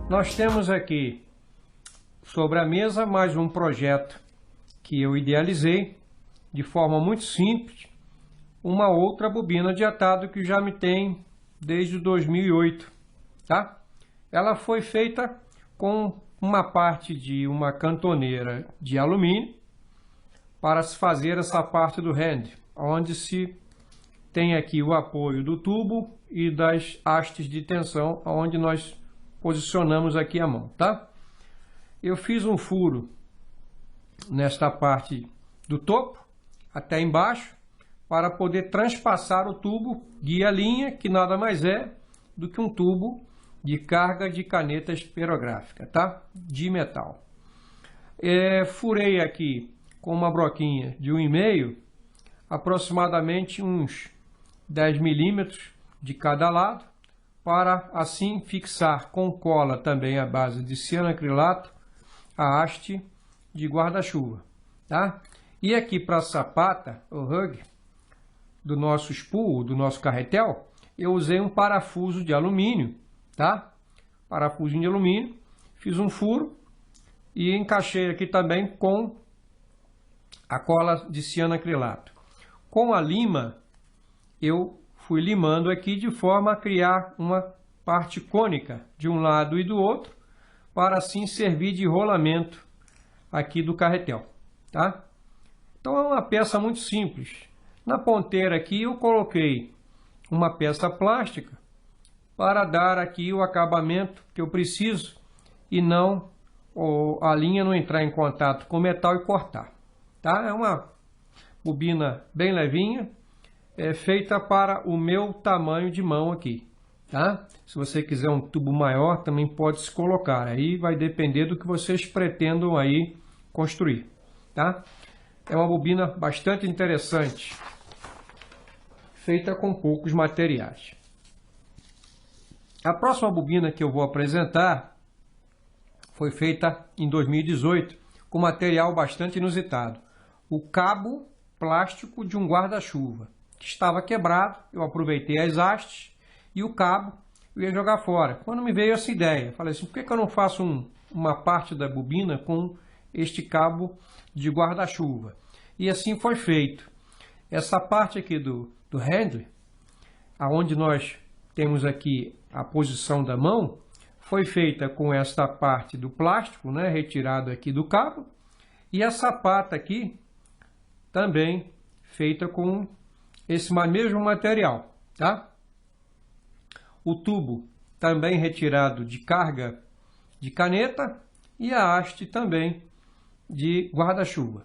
Nós temos aqui sobre a mesa mais um projeto que eu idealizei de forma muito simples, uma outra bobina de atado que já me tem desde 2008, tá? Ela foi feita com uma parte de uma cantoneira de alumínio para se fazer essa parte do hand, onde se tem aqui o apoio do tubo e das hastes de tensão, onde nós posicionamos aqui a mão, tá? Eu fiz um furo nesta parte do topo até embaixo para poder transpassar o tubo guia-linha, que nada mais é do que um tubo de carga de caneta esferográfica, tá? De metal. Furei aqui com uma broquinha de 1,5, aproximadamente uns 10 milímetros de cada lado, para assim fixar com cola também a base de cianoacrilato a haste de guarda-chuva, tá? E aqui para a sapata, o hug do nosso spool, do nosso carretel, eu usei um parafuso de alumínio, tá? Parafusinho de alumínio, fiz um furo e encaixei aqui também com a cola de cianoacrilato. Com a lima, eu fui limando aqui de forma a criar uma parte cônica de um lado e do outro, para assim servir de rolamento aqui do carretel, tá? Então é uma peça muito simples. Na ponteira aqui eu coloquei uma peça plástica para dar aqui o acabamento que eu preciso e não a linha não entrar em contato com o metal e cortar, tá? É uma bobina bem levinha, feita para o meu tamanho de mão aqui, tá? Se você quiser um tubo maior, também pode se colocar. Aí vai depender do que vocês pretendam aí construir, tá? É uma bobina bastante interessante, feita com poucos materiais. A próxima bobina que eu vou apresentar foi feita em 2018 com material bastante inusitado. O cabo plástico de um guarda-chuva que estava quebrado, eu aproveitei as hastes e o cabo eu ia jogar fora. Quando me veio essa ideia, falei assim, por que eu não faço uma parte da bobina com este cabo de guarda-chuva? E assim foi feito. Essa parte aqui do handle, aonde nós temos aqui a posição da mão, foi feita com esta parte do plástico, né, retirado aqui do cabo, e a sapata aqui também feita com esse mesmo material, tá? O tubo também retirado de carga de caneta e a haste também de guarda-chuva.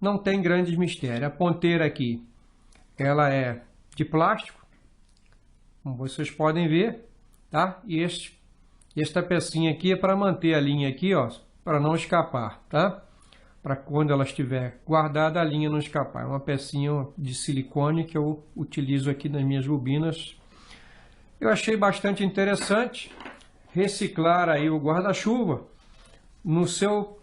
Não tem grandes mistérios. A ponteira aqui, ela é de plástico, como vocês podem ver, tá? E esta pecinha aqui é para manter a linha aqui, ó, para não escapar, tá? Para quando ela estiver guardada, a linha não escapar. É uma pecinha de silicone que eu utilizo aqui nas minhas bobinas. Eu achei bastante interessante reciclar aí o guarda-chuva no seu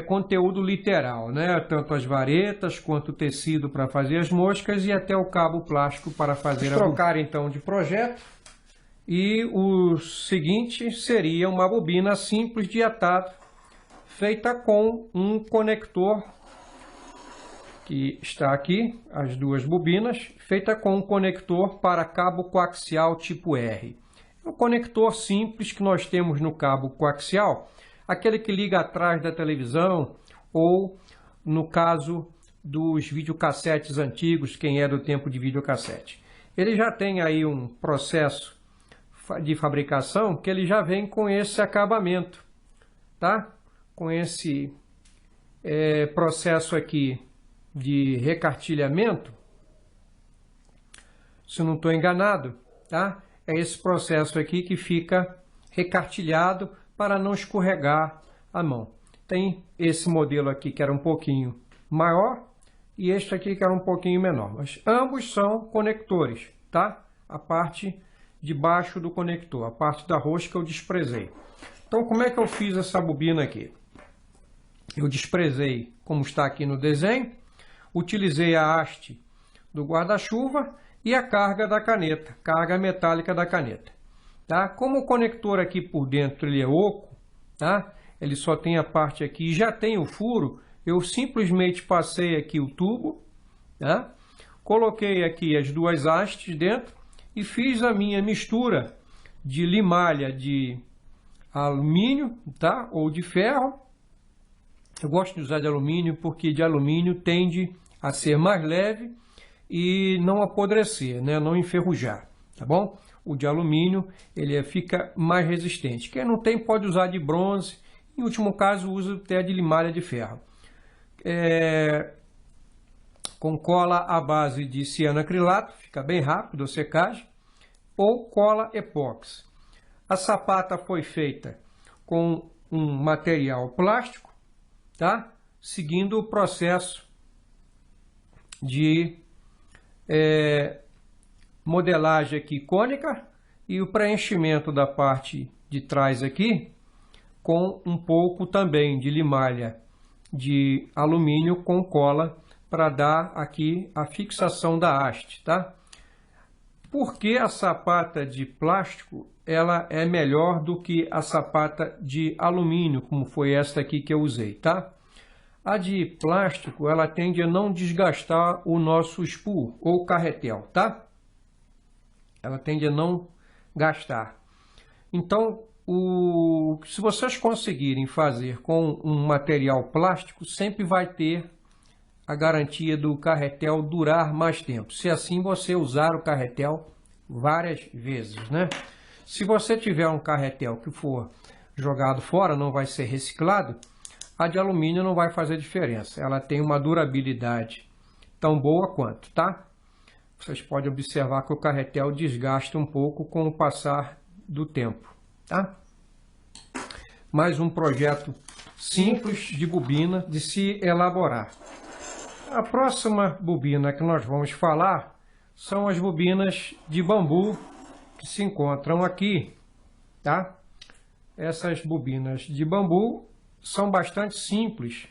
conteúdo literal, né? Tanto as varetas quanto o tecido para fazer as moscas e até o cabo plástico para fazer a trocar então de projeto. E o seguinte seria uma bobina simples de atado, feita com um conector que está aqui, as duas bobinas, feita com um conector para cabo coaxial tipo R. É um conector simples que nós temos no cabo coaxial, aquele que liga atrás da televisão ou no caso dos videocassetes antigos, quem é do tempo de videocassete. Ele já tem aí um processo de fabricação que ele já vem com esse acabamento, tá? Com esse processo aqui de recartilhamento, se eu não estou enganado, tá? É esse processo aqui que fica recartilhado para não escorregar a mão. Tem esse modelo aqui que era um pouquinho maior e este aqui que era um pouquinho menor, mas ambos são conectores, tá? A parte de baixo do conector, a parte da rosca eu desprezei. Então como é que eu fiz essa bobina aqui? Eu desprezei como está aqui no desenho, utilizei a haste do guarda-chuva e a carga da caneta, carga metálica da caneta. tá? Como o conector aqui por dentro ele é oco, tá? Ele só tem a parte aqui e já tem o furo, eu simplesmente passei aqui o tubo, tá? Coloquei aqui as duas hastes dentro e fiz a minha mistura de limalha de alumínio, tá? Ou de ferro. Eu gosto de usar de alumínio porque de alumínio tende a ser mais leve e não apodrecer, né? Não enferrujar, tá bom? O de alumínio ele fica mais resistente. Quem não tem pode usar de bronze. Em último caso, usa até de limalha de ferro. Com cola à base de cianoacrilato, fica bem rápido a secagem, ou cola epóxi. A sapata foi feita com um material plástico, tá? Seguindo o processo de modelagem aqui cônica e o preenchimento da parte de trás aqui com um pouco também de limalha de alumínio com cola para dar aqui a fixação da haste, tá? Porque a sapata de plástico ela é melhor do que a sapata de alumínio, como foi esta aqui que eu usei, tá? A de plástico ela tende a não desgastar o nosso spool ou carretel, tá? Ela tende a não gastar. Então, se vocês conseguirem fazer com um material plástico, sempre vai ter a garantia do carretel durar mais tempo. Se assim você usar o carretel várias vezes, né? Se você tiver um carretel que for jogado fora, não vai ser reciclado, a de alumínio não vai fazer diferença. Ela tem uma durabilidade tão boa quanto, tá? Vocês podem observar que o carretel desgasta um pouco com o passar do tempo, tá? Mais um projeto simples de bobina de se elaborar. A próxima bobina que nós vamos falar são as bobinas de bambu que se encontram aqui, tá? Essas bobinas de bambu são bastante simples,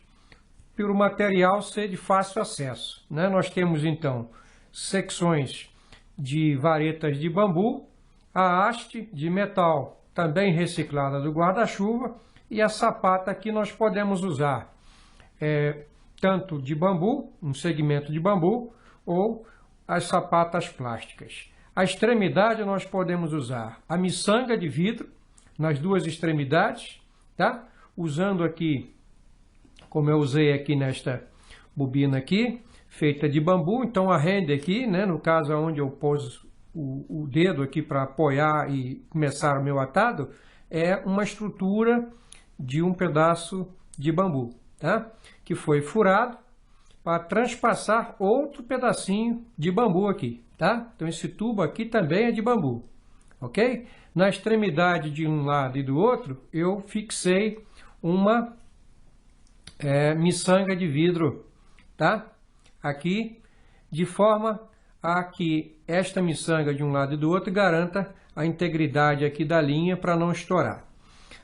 pelo material ser de fácil acesso, né? Nós temos então secções de varetas de bambu, a haste de metal também reciclada do guarda-chuva e a sapata que nós podemos usar tanto de bambu, um segmento de bambu, ou as sapatas plásticas. A extremidade nós podemos usar a miçanga de vidro nas duas extremidades, tá? Usando aqui, como eu usei aqui nesta bobina aqui, feita de bambu, então a rende aqui, né, no caso onde eu pôs o dedo aqui para apoiar e começar o meu atado, é uma estrutura de um pedaço de bambu, tá? Que foi furado para transpassar outro pedacinho de bambu aqui, tá? Então esse tubo aqui também é de bambu, ok? Na extremidade de um lado e do outro, eu fixei uma miçanga de vidro, tá? Aqui, de forma a que esta miçanga de um lado e do outro garanta a integridade aqui da linha para não estourar.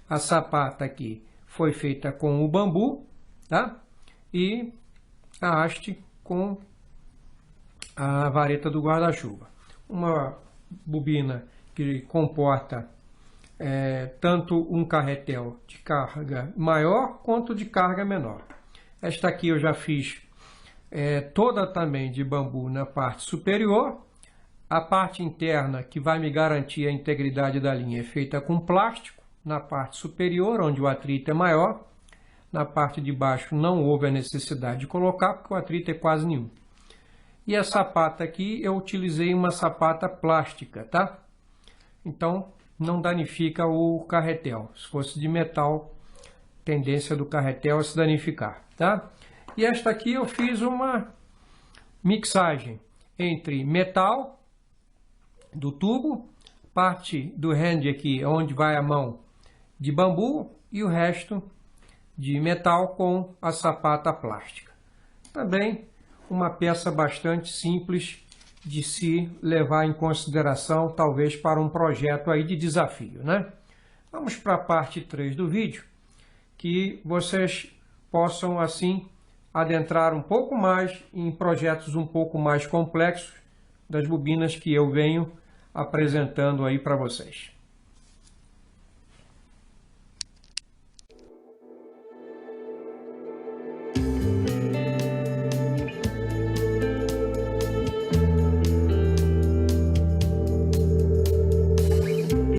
A sapata aqui foi feita com o bambu, tá? E a haste com a vareta do guarda-chuva. Uma bobina que comporta tanto um carretel de carga maior quanto de carga menor. Esta aqui eu já fiz toda também de bambu na parte superior. A parte interna, que vai me garantir a integridade da linha, é feita com plástico na parte superior, onde o atrito é maior. Na parte de baixo não houve a necessidade de colocar, porque o atrito é quase nenhum. E a sapata aqui, eu utilizei uma sapata plástica, tá? Então, não danifica o carretel. Se fosse de metal, tendência do carretel é se danificar, tá? E esta aqui eu fiz uma mixagem entre metal do tubo, parte do hand aqui, onde vai a mão, de bambu, e o resto de metal com a sapata plástica. Também uma peça bastante simples de se levar em consideração, talvez para um projeto aí de desafio, né? Vamos para a parte 3 do vídeo, que vocês possam assim adentrar um pouco mais em projetos um pouco mais complexos das bobinas que eu venho apresentando aí para vocês.